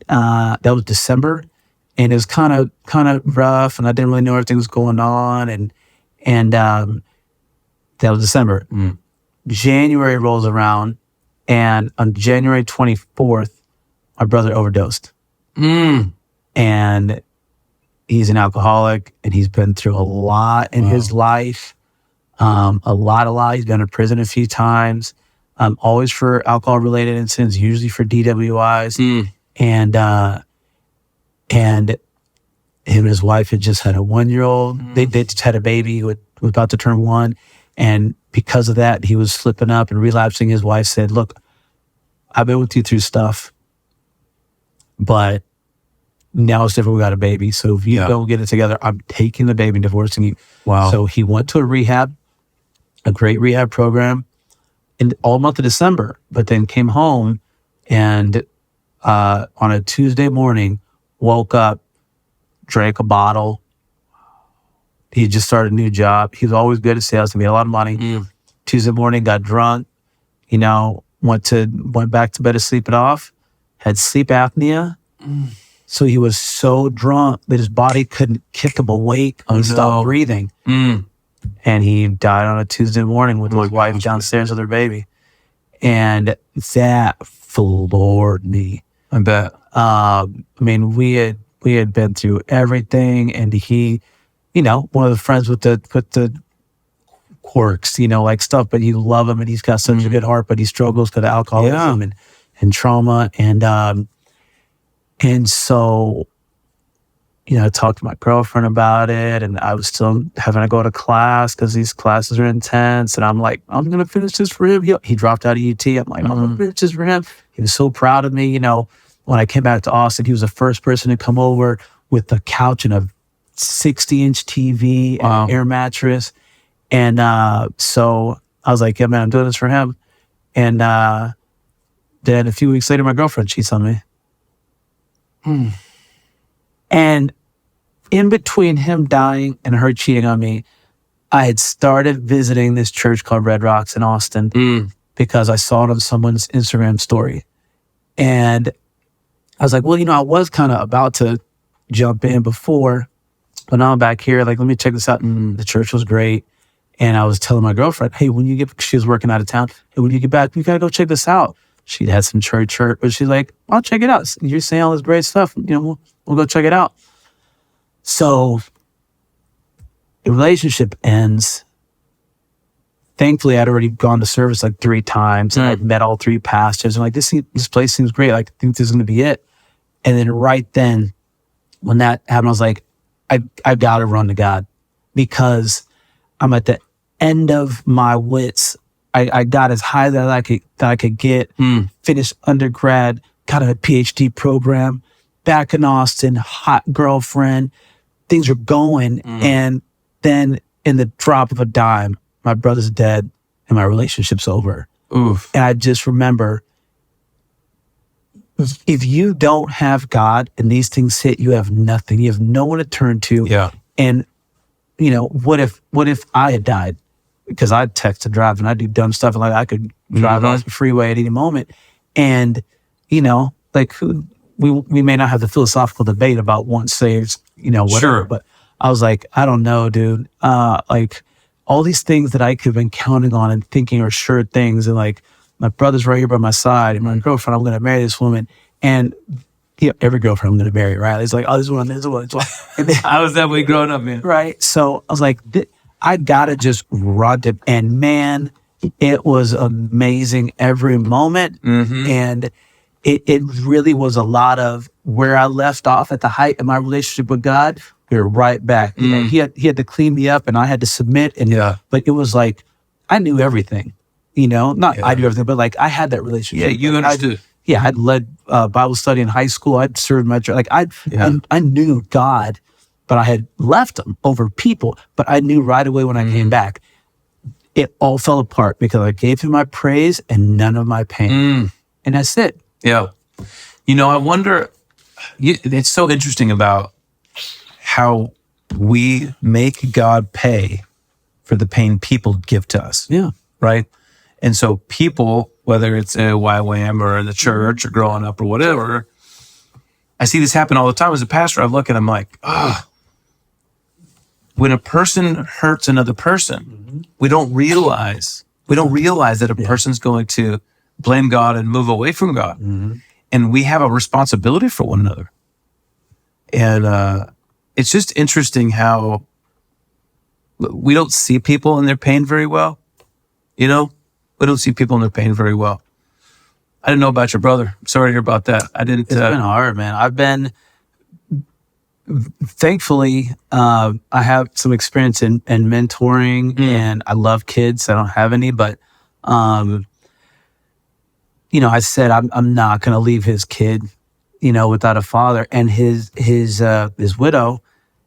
that was December, and it was kind of rough, and I didn't really know everything was going on, and that was December. January rolls around, and on January 24th, my brother overdosed. And he's an alcoholic, and he's been through a lot in his life. A lot. He's been in prison a few times. Always for alcohol-related incidents, usually for DWIs. And him and his wife had just had a 1-year-old. They just had a baby who was about to turn 1. And because of that, he was slipping up and relapsing. His wife said, look, I've been with you through stuff, but now it's different. We got a baby. So if you don't get it together, I'm taking the baby and divorcing you. Wow. So he went to a great rehab program, in all month of December, but then came home and on a Tuesday morning, woke up, drank a bottle. He just started a new job. He was always good at sales. He made a lot of money. Tuesday morning, got drunk, went back to bed to sleep it off, had sleep apnea. So he was so drunk that his body couldn't kick him awake and stop breathing. and he died on a Tuesday morning with his wife downstairs with her baby. And that floored me. I bet. I mean, we had been through everything, and he, one of the friends with the quirks, like stuff, but you love him, and he's got such a good heart, but he struggles because of alcoholism and trauma, and so, I talked to my girlfriend about it, and I was still having to go to class because these classes are intense. And I'm like, I'm going to finish this for him. He dropped out of UT. I'm like, I'm going to finish this for him. He was so proud of me. When I came back to Austin, he was the first person to come over with a couch and a 60-inch TV and an air mattress. And so I was like, yeah, man, I'm doing this for him. And then a few weeks later, my girlfriend cheats on me. And in between him dying and her cheating on me, I had started visiting this church called Red Rocks in Austin because I saw it on someone's Instagram story. And I was like, well, I was kind of about to jump in before, but now I'm back here. Like, let me check this out. And the church was great. And I was telling my girlfriend, hey, she was working out of town. Hey, when you get back, you got to go check this out. She'd had some church hurt, but she's like, I'll check it out. You're saying all this great stuff. We'll go check it out. So the relationship ends. Thankfully, I'd already gone to service like 3 times, and I'd met all 3 pastors. I'm like, this place seems great. Like, I think this is going to be it. And then right then, when that happened, I was like, I got to run to God, because I'm at the end of my wits. I got as high that I could get, finished undergrad, got a PhD program, back in Austin, hot girlfriend, things are going. And then in the drop of a dime, my brother's dead and my relationship's over. Oof. And I just remember, if you don't have God and these things hit, you have nothing. You have no one to turn to. Yeah. And, what if I had died? Because I'd text and drive and I'd do dumb stuff. And like, I could drive off the freeway at any moment. And, like, we may not have the philosophical debate about once saved, whatever. Sure. But I was like, I don't know, dude. Like, all these things that I could have been counting on and thinking are sure things. And like, my brother's right here by my side, and my girlfriend, I'm going to marry this woman. And every girlfriend I'm going to marry, right? It's like, oh, this one. And then, I was that way growing up, man. right. So I was like, I got to just run to, and man, it was amazing every moment. And it really was a lot of where I left off at the height of my relationship with God. We were right back. He had to clean me up, and I had to submit. But it was like, I knew everything, not I knew everything, but like I had that relationship. Yeah, you understood. I'd led Bible study in high school. I'd served my church. Like I knew God, but I had left him over people. But I knew right away when I came back, it all fell apart because I gave him my praise and none of my pain. And that's it. Yeah. I wonder, it's so interesting about how we make God pay for the pain people give to us. Yeah. Right? And so people, whether it's a YWAM or in the church or growing up or whatever, I see this happen all the time. As a pastor, I look and I'm like, when a person hurts another person, we don't realize that a person's going to blame God and move away from God. And we have a responsibility for one another. And it's just interesting how we don't see people in their pain very well. We don't see people in their pain very well. I didn't know about your brother. I'm sorry to hear about that. I didn't. It's been hard, man. I've been, thankfully, I have some experience in mentoring, and I love kids. I don't have any, but, I said I'm not going to leave his kid, without a father. And his widow,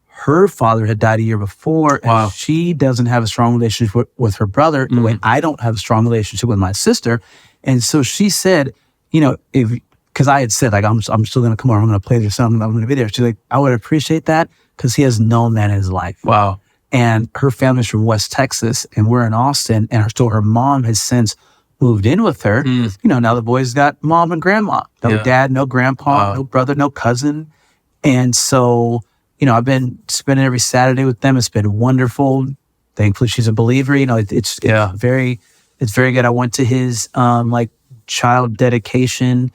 her father had died a year before, and she doesn't have a strong relationship with her brother the way I don't have a strong relationship with my sister. And so she said, because I had said, like, I'm still going to come over, I'm going to play there, something, I'm going to be there. She's like, I would appreciate that because he has known that in his life. Wow. And her family's from West Texas, and we're in Austin, and her mom has since moved in with her. Now the boy's got mom and grandma. No dad, no grandpa, no brother, no cousin. And so, I've been spending every Saturday with them. It's been wonderful. thankfully she's a believer. You know, it's very good. I went to his like child dedication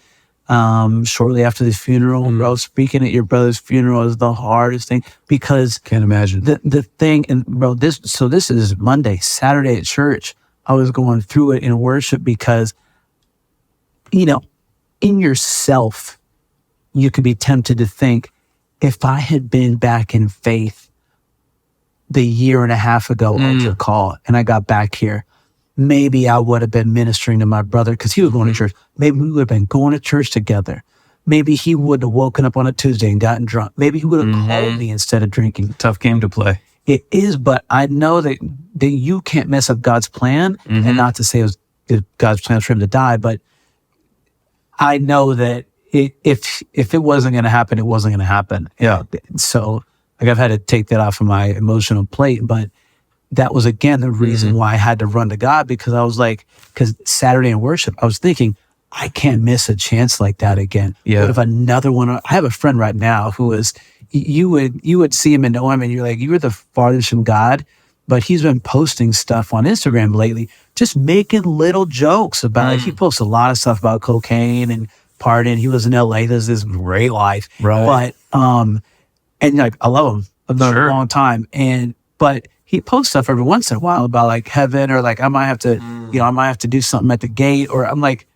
shortly after the funeral. Bro, speaking at your brother's funeral is the hardest thing because Can't imagine. the thing, and bro, this is Monday, Saturday at church. I was going through it in worship because, you know, in yourself, you could be tempted to think, if I had been back in faith the year and a half ago on your call and I got back here, maybe I would have been ministering to my brother because he was going to church. Maybe we would have been going to church together. Maybe he would have woken up on a Tuesday and gotten drunk. Maybe he would have called me instead of drinking. Tough game to play. It is, but I know that you can't mess up God's plan, and not to say it was God's plan for him to die, but I know that if it wasn't going to happen, it wasn't going to happen. Yeah. So like I've had to take that off of my emotional plate, but that was again the reason why I had to run to God, because I was like, because Saturday in worship, I was thinking, I can't miss a chance like that again. Yeah. What if another one? I have a friend right now who is, you would see him and know him, and you're like, you were the farthest from God, but he's been posting stuff on Instagram lately, just making little jokes about it. He posts a lot of stuff about cocaine and partying. He was in LA. There's this great life, Right. But and like I love him. I've known him a long time, but he posts stuff every once in a while about like heaven, or like I might have to, I might have to do something at the gate, or I'm like,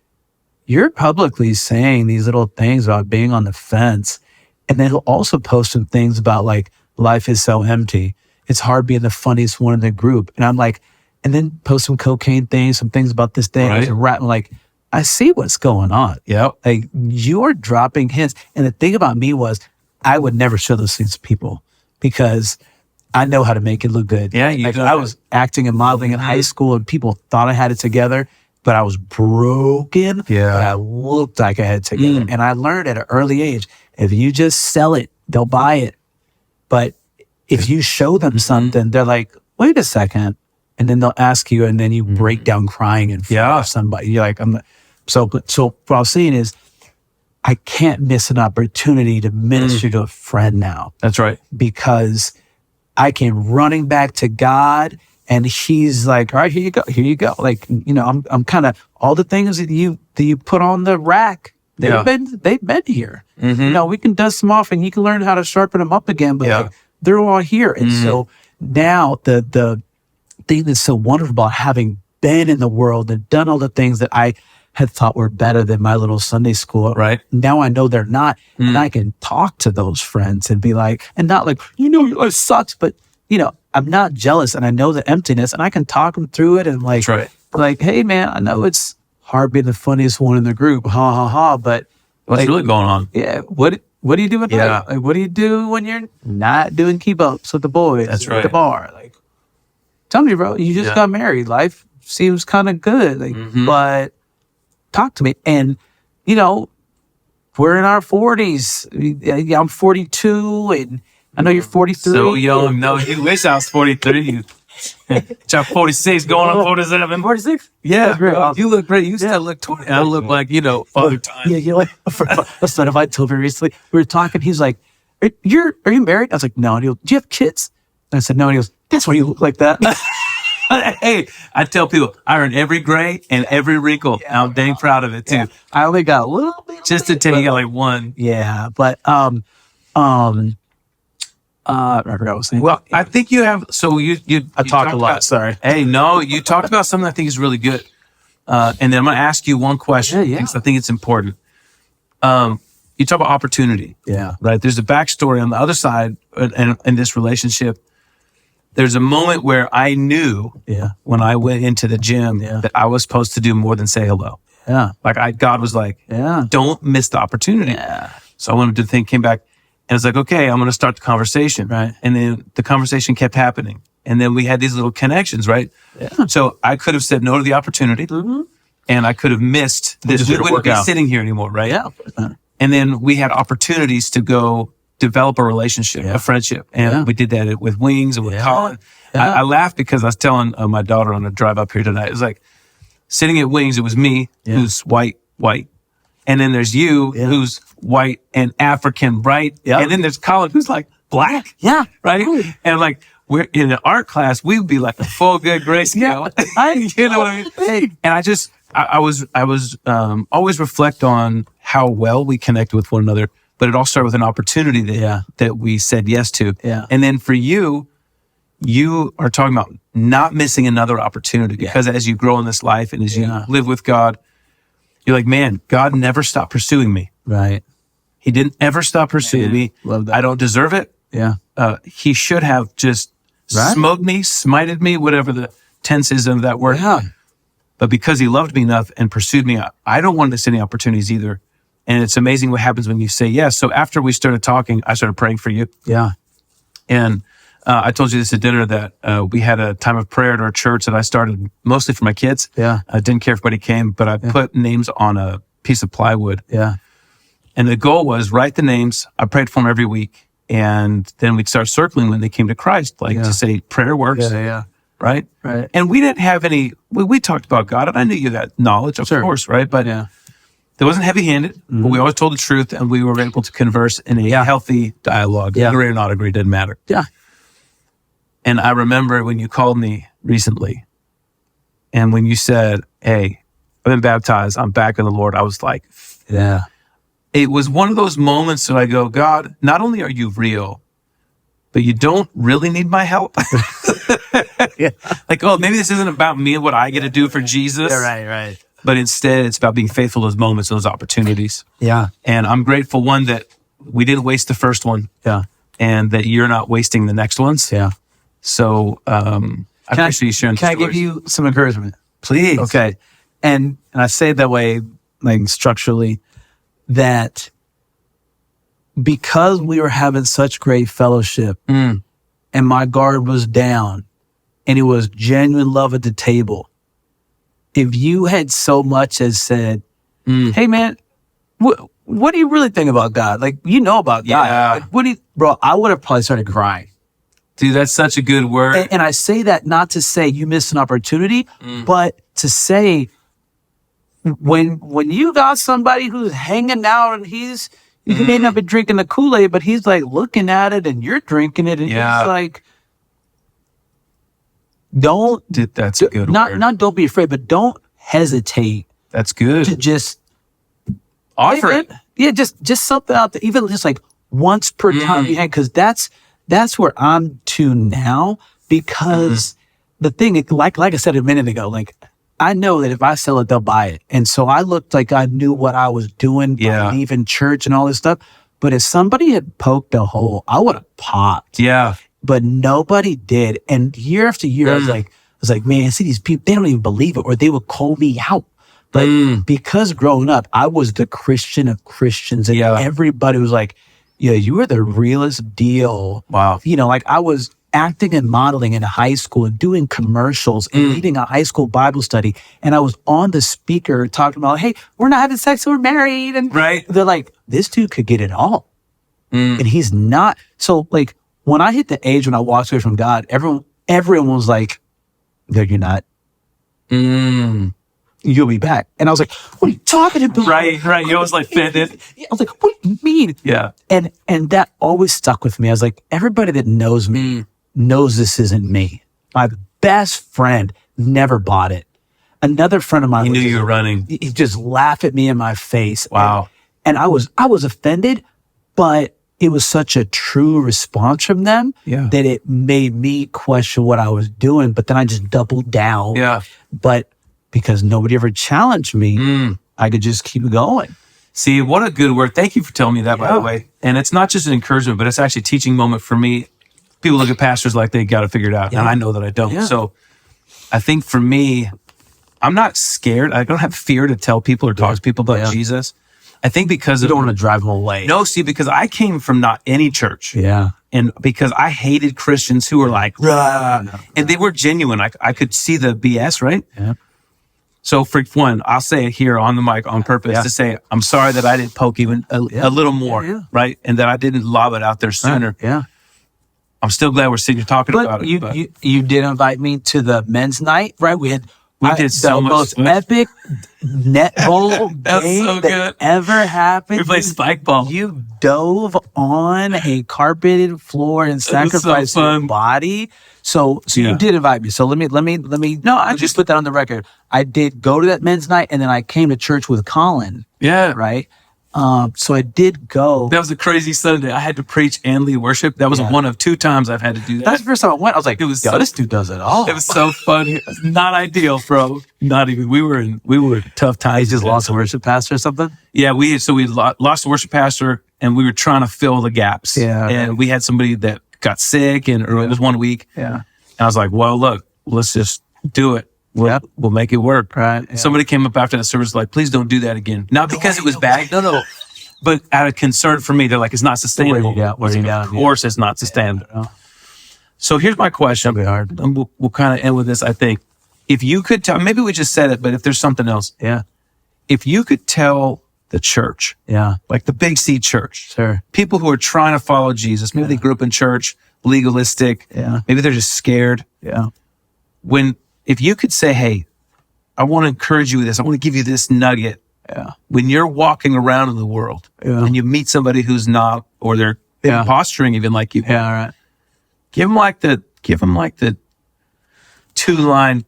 you're publicly saying these little things about being on the fence. And then he'll also post some things about like, life is so empty. It's hard being the funniest one in the group. And I'm like, and then post some cocaine things, some things about this thing. Right. And rap, like, I see what's going on. Yep. Like, you're dropping hints. And the thing about me was, I would never show those things to people because I know how to make it look good. Yeah, you like do. I was acting and modeling in high school, and people thought I had it together, but I was broken. Yeah. But I looked like I had it together. And I learned at an early age, if you just sell it, they'll buy it. But if you show them something, they're like, wait a second. And then they'll ask you, and then you break down crying in front of somebody. You're like, so what I was saying is, I can't miss an opportunity to minister to a friend now, That's right. because I came running back to God, and he's like, all right, here you go. Like, I'm kind of, all the things that you put on the rack, they've been here. We can dust them off and you can learn how to sharpen them up again, but like, they're all here. And so now the thing that's so wonderful about having been in the world and done all the things that I had thought were better than my little Sunday school. Right. Now I know they're not. And I can talk to those friends and be like, and not like, your life sucks, but I'm not jealous, and I know the emptiness, and I can talk them through it, and like, That's right. like, hey man, I know it's hard being the funniest one in the group, ha ha ha, but What's like, really going on? yeah, what do you do with that? Like, what do you do when you're not doing keep ups with the boys? That's at right. the bar, like, tell me, bro, you just got married. Life seems kind of good, like, but talk to me. And we're in our 40s. I'm 42, and I know you're 43. So young. No, you wish I was 43. I'm 46, going on 47. 46? Yeah, That's great. bro. You look great. You still look 20. I look like, father time. Yeah, you're like, a son of mine told me recently, we were talking, he's like, are you married? I was like, no. And he goes, do you have kids? And I said, no. And he goes, that's why you look like that. Hey, I tell people, I earn every gray and every wrinkle. And I'm dang proud of it, too. I only got a little bit. Just to tell you, got like one. Yeah, but, I forgot what I was saying. Well, I think you have, so you I talked a lot, about- sorry. Hey, no, you talked about something I think is really good. And then I'm going to ask you one question. Yeah. Because I think it's important. You talk about opportunity. Yeah. Right. There's a backstory on the other side in this relationship. There's a moment where I knew when I went into the gym that I was supposed to do more than say hello. Yeah. Like God was like, don't miss the opportunity. Yeah. So I wanted to think, came back, and it's like, okay, I'm going to start the conversation. Right. And then the conversation kept happening. And then we had these little connections, right? Yeah. So I could have said no to the opportunity, and I could have missed this. just We didn't wouldn't work be out. sitting here anymore, right? Yeah. And then we had opportunities to go develop a relationship, a friendship. And we did that with Wings and with Colin. Yeah. I laughed because I was telling my daughter on the drive up here tonight, it was like sitting at Wings, it was me, who's white. And then there's you, who's white and African, right? Yeah. And then there's Colin, who's like black. Yeah. Right? And like, we're in an art class, we would be like a full good grace. You know what I mean? And I was always reflect on how well we connect with one another, but it all started with an opportunity that we said yes to. Yeah. And then for you are talking about not missing another opportunity because as you grow in this life and as you live with God, you're like, man, God never stopped pursuing me. Right. He didn't ever stop pursuing me. Love that. I don't deserve it. Yeah. He should have just smote me, smited me, whatever the tense is of that word. Yeah. But because he loved me enough and pursued me, I don't want to miss any opportunities either. And it's amazing what happens when you say yes. So after we started talking, I started praying for you. Yeah. And I told you this at dinner that we had a time of prayer at our church that I started mostly for my kids. Yeah. I didn't care if anybody came, but I put names on a piece of plywood. Yeah. And the goal was write the names. I prayed for them every week. And then we'd start circling when they came to Christ, to say prayer works, Yeah. right? Right. And we didn't have any, we talked about God and I knew you had knowledge, of course, right? But Yeah. it wasn't heavy-handed, but we always told the truth and we were able to converse in a healthy dialogue. Yeah. Agree or not agree, didn't matter. Yeah. And I remember when you called me recently and when you said, hey, I've been baptized, I'm back in the Lord, I was like, Yeah. it was one of those moments that I go, God, not only are you real, but you don't really need my help. Like, oh, maybe this isn't about me and what I get to do for Jesus. Right. But instead, it's about being faithful to those moments, those opportunities. Yeah. And I'm grateful, one, that we didn't waste the first one Yeah. and that you're not wasting the next ones. Yeah. So I appreciate you sharing the Can I give stories. you some encouragement? Please. Okay. And I say it that way, like structurally, that because we were having such great fellowship and my guard was down and it was genuine love at the table, if you had so much as said, hey man, what do you really think about God? Like, you know about God. Yeah. Like, what do you, bro, I would have probably started crying. Dude, that's such a good word. And I say that not to say you missed an opportunity, but to say when you got somebody who's hanging out and he may not be drinking the Kool-Aid, but he's like looking at it and you're drinking it and he's like, Dude, that's a good word. not don't be afraid, but don't hesitate That's good. to just Offer it. Yeah, just something out there, even just like once per time you hang, because that's where I'm to now. Because the thing, like I said a minute ago, like I know that if I sell it, they'll buy it, and so I looked like I knew what I was doing, by leaving church and all this stuff. But if somebody had poked a hole, I would have popped. Yeah. But nobody did, and year after year, I was like, man, see these people, they don't even believe it, or they would call me out. But because growing up, I was the Christian of Christians, and everybody was like, yeah, you were the realest deal. Wow. You know, like I was acting and modeling in high school and doing commercials and leading a high school Bible study. And I was on the speaker talking about, hey, we're not having sex, we're married. And they're like, this dude could get it all. And he's not. So like when I hit the age when I walked away from God, everyone was like, no, you're not. You'll be back. And I was like, what are you talking about? Right. You always like offended. I was like, what do you mean? Yeah. And that always stuck with me. I was like, everybody that knows me knows this isn't me. My best friend never bought it. Another friend of mine, He knew you were running. He just laughed at me in my face. Wow. And I was offended, but it was such a true response from them that it made me question what I was doing. But then I just doubled down. Yeah. But because nobody ever challenged me, I could just keep going. See, what a good word. Thank you for telling me that, by the way. And it's not just an encouragement, but it's actually a teaching moment for me. People look at pastors like they got to figure it out. And I know that I don't. Yeah. So I think for me, I'm not scared. I don't have fear to tell people or talk to people about Jesus. I think because You don't want to drive them away. No, see, because I came from not any church. Yeah. And because I hated Christians who were like, rah, and they were genuine. I could see the BS, right? Yeah. So for one, I'll say it here on the mic on purpose to say, I'm sorry that I didn't poke even a little more, right? And that I didn't lob it out there sooner. Yeah. I'm still glad we're sitting here talking about But it. you did invite me to the men's night, right? We did so the much most stuff. epic netball That's game so that good. ever happened. We play spike ball. You dove on a carpeted floor and was so sacrificed your fun. body. So Yeah. you did invite me. So let me. No, I just put that on the record. I did go to that men's night, and then I came to church with Colin. Yeah. Right. So I did go. That was a crazy Sunday. I had to preach and lead worship. That was one of 2 times I've had to do that. That's the first time I went. I was like, It was yo, so- this dude does it all. It was so funny. Not ideal, bro. Not even. We were in tough times. He just lost a worship pastor or something. Yeah, we lost the worship pastor, and we were trying to fill the gaps. Yeah. And we had somebody that got sick, and or it was 1 week. Yeah. And I was like, well, look, let's just do it. We'll make it work. Right. Yeah. Somebody came up after that service like, please don't do that again. Not because it was bad. No. But out of concern for me, they're like, it's not sustainable. Wearing down, Of course, it's not sustainable. Yeah. So here's my question. That'll be hard. And we'll kind of end with this, I think. If you could tell, maybe we just said it, but if there's something else, Yeah. if you could tell the church, Yeah. like the Big C church, Sure. people who are trying to follow Jesus, maybe they grew up in church, legalistic, Yeah. maybe they're just scared. Yeah. If you could say, hey, I want to encourage you with this, I want to give you this nugget. Yeah. When you're walking around in the world Yeah. and you meet somebody who's not, or they're Yeah. posturing even like you, Yeah. All right. give them like the 2-line,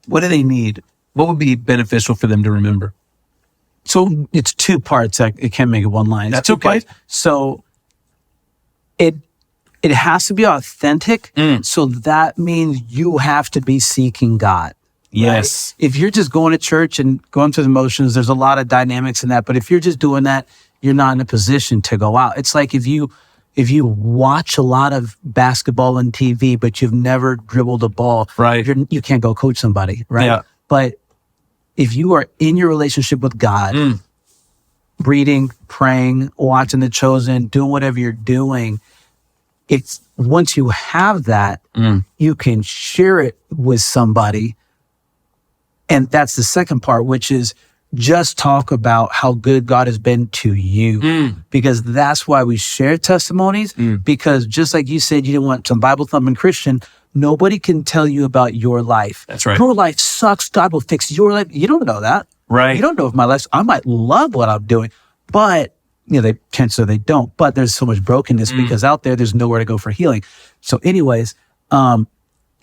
what do they need? What would be beneficial for them to remember? So it's 2 parts. It can't make it one line. It's That's 2 okay. parts. So it has to be authentic. So that means you have to be seeking God. Yes. Right? If you're just going to church and going through the motions, there's a lot of dynamics in that. But if you're just doing that, you're not in a position to go out. It's like if you watch a lot of basketball on TV, but you've never dribbled a ball, Right. You can't go coach somebody, right? Yeah. But if you are in your relationship with God, reading, praying, watching The Chosen, doing whatever you're doing, it's once you have that, you can share it with somebody. And that's the second part, which is just talk about how good God has been to you. Because that's why we share testimonies. Because just like you said, you didn't want some Bible thumping Christian. Nobody can tell you about your life. That's right. Your life sucks. God will fix your life. You don't know that. Right. You don't know if my life, I might love what I'm doing, but they can't say they don't, but there's so much brokenness because out there's nowhere to go for healing. So anyways,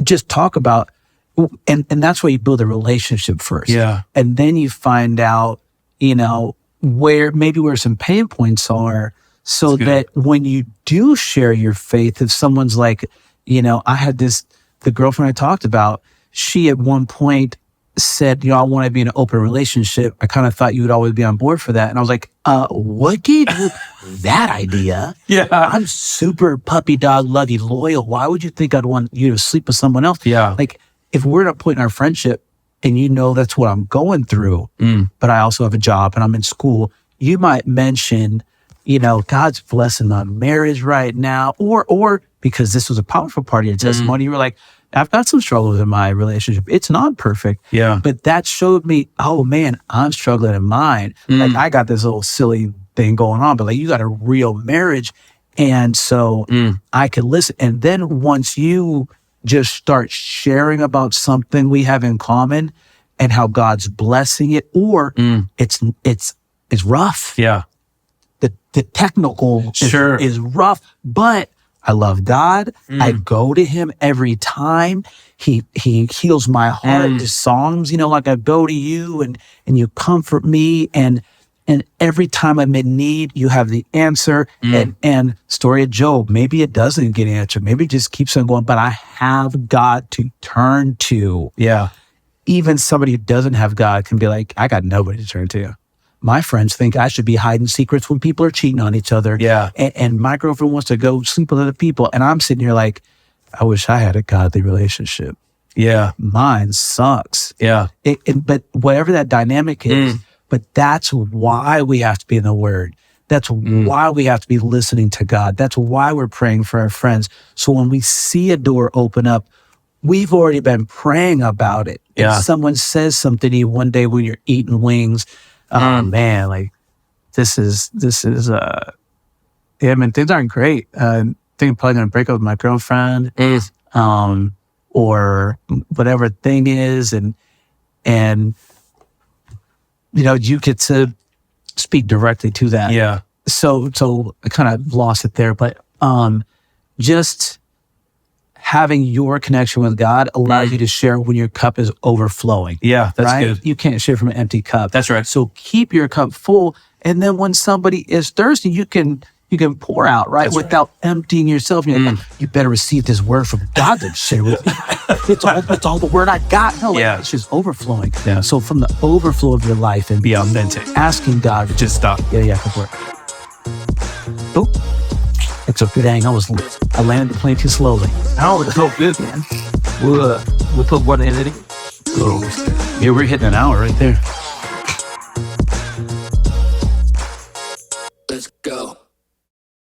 just talk about, and that's why you build a relationship first. Yeah. And then you find out, where some pain points are so that when you do share your faith, if someone's like, I had the girlfriend I talked about, she at one point said, I want to be in an open relationship. I kind of thought you would always be on board for that. And I was like, what gave you that idea? Yeah. I'm super puppy dog, lovey, loyal. Why would you think I'd want you to sleep with someone else? Yeah. Like if we're at a point in our friendship and that's what I'm going through, but I also have a job and I'm in school, you might mention, God's blessing my marriage right now, or because this was a powerful part of your testimony, you were like, I've got some struggles in my relationship. It's not perfect. Yeah. But that showed me, oh man, I'm struggling in mine. Like I got this little silly thing going on, but like you got a real marriage. And so I could listen. And then once you just start sharing about something we have in common and how God's blessing it, or it's rough. Yeah. The technical Sure. is rough, but I love God. I go to him every time. He heals my heart. The songs, like I go to you and you comfort me. And every time I'm in need, you have the answer. And story of Job, maybe it doesn't get answered. Maybe it just keeps on going, but I have God to turn to. Yeah. Even somebody who doesn't have God can be like, I got nobody to turn to. My friends think I should be hiding secrets when people are cheating on each other. Yeah. And my girlfriend wants to go sleep with other people. And I'm sitting here like, I wish I had a godly relationship. Yeah. Mine sucks. Yeah. But whatever that dynamic is, but that's why we have to be in the Word. That's why we have to be listening to God. That's why we're praying for our friends. So when we see a door open up, we've already been praying about it. Yeah. If someone says something to you one day when you're eating wings, oh man, like this is things aren't great. I think I'm probably gonna break up with my girlfriend, or whatever thing is, and you get to speak directly to that. Yeah. So I kind of lost it there, but just having your connection with God allows you to share when your cup is overflowing. Yeah, that's right? good. You can't share from an empty cup. That's right. So keep your cup full, and then when somebody is thirsty, you can pour out, right? Without emptying yourself. You're like, you better receive this word from God to share with me. It's all the word I got. No, Yeah. it's just overflowing. Yeah. So from the overflow of your life and Be authentic. asking God, Just stop. yeah, good work. Oh, it's okay. Dang, I landed the plane too slowly. Oh, it's so good, man. We'll put one in it. Yeah, we're hitting an hour right there.